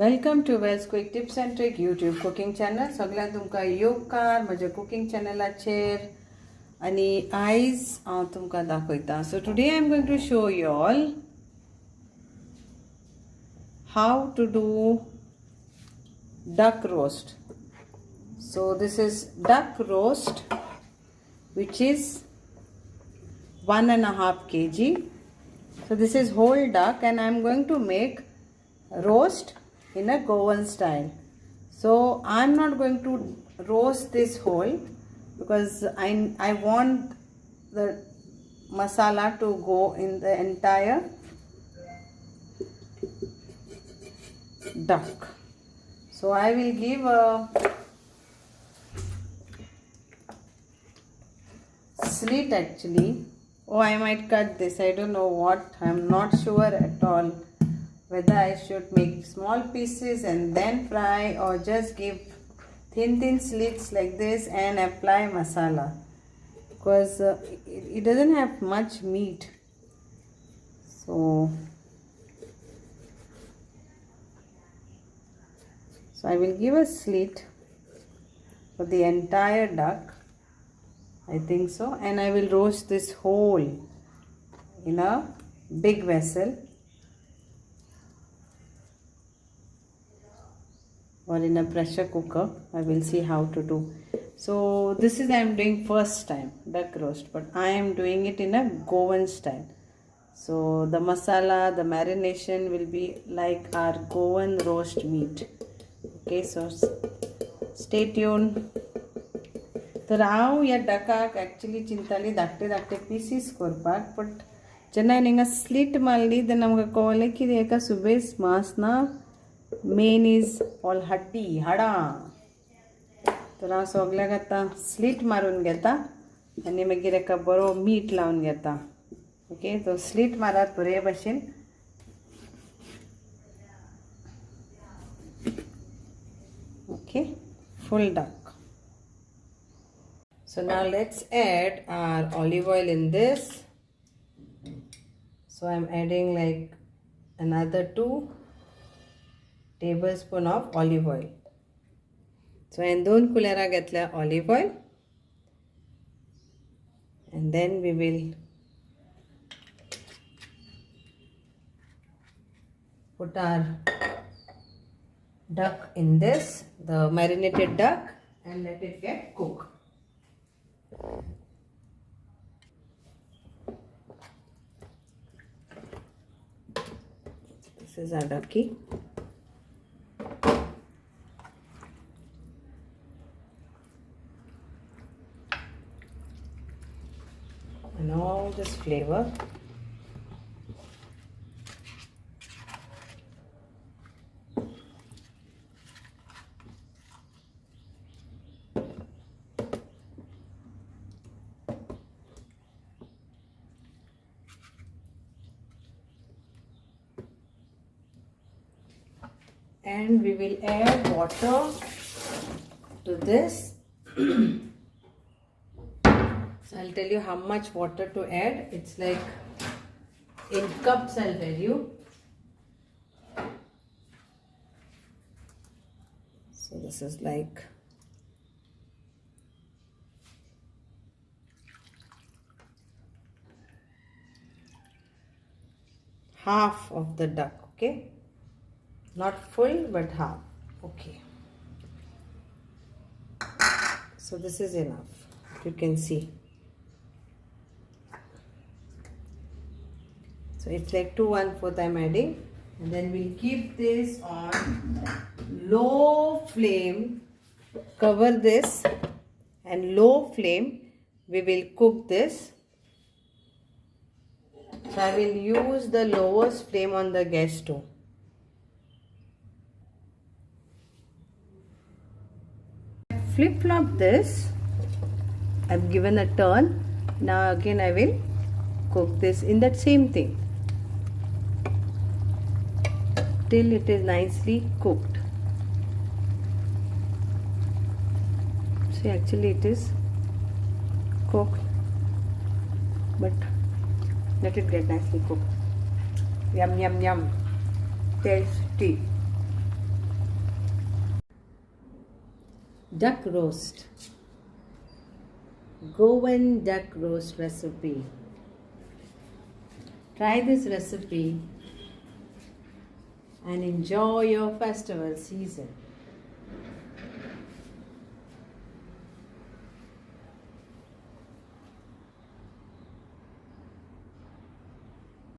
Welcome to Wells quick tips and trick YouTube cooking channel. सगळ्यांक तुमकां येवकार म्हज्या कुकिंग चॅनलाचेर. आणि आयज हांव तुमकां दाखयतां. So today I am going to show you all how to do duck roast. So this is duck roast which is 1.5 kg. So this is whole duck and I am going to make roast in a Goan style. So I am not going to roast this whole because I want the masala to go in the entire duck. So I will give a slit actually. Oh, I might cut this. I don't know what. I'm not sure at all whether I should make small pieces and then fry or just give thin slits like this and apply masala, because it doesn't have much meat. So I will give a slit for the entire duck, I think so, and I will roast this whole in a big vessel or in a pressure cooker. I will see how to do. So this is I am doing first time duck roast, but I am doing it in a Goan style. So the masala, the marination will be like our Goan roast meat. Okay, so stay tuned. तर हांव ह्या डकाक actually चिंताली धाकटे pieces करपाक, but जेन्ना हांवें हिंगा slit मारली तेन्ना म्हाका कळलें की हेका सुबेज मांस ना, मेन इज ऑल हाडां. तर हांव सगळ्याक आतां स्लीट मारून घेता आनी मागीर हेका बरो मीठ लावन घेता. ओके, तो स्लीट मारात बरे भाशेन. Okay, full duck. So now let's add our olive oil in this. So I'm adding like another 2 tablespoons of olive oil. So I 2 kulera घेतल्या olive oil, and then we will put our duck in this, the marinated duck, and let it get cooked. This is our ducky. And all this flavor. And we will add water to this. So I'll tell you how much water to add. It's like in cups, I'll tell you. So this is like half of the duck, okay? Not full, but half. Okay. So this is enough. You can see. So it's like 2/1/4 I'm adding. And then we'll keep this on low flame. Cover this and low flame. We will cook this. So I will use the lowest flame on the gas stove. Flip-flop this. I've given a turn. Now again I will cook this in that same thing till it is nicely cooked. See, actually it is cooked, but let it get nicely cooked. Yum, yum, yum. Tasty. duck roast. Goan duck roast recipe. Try this recipe and enjoy your festival season.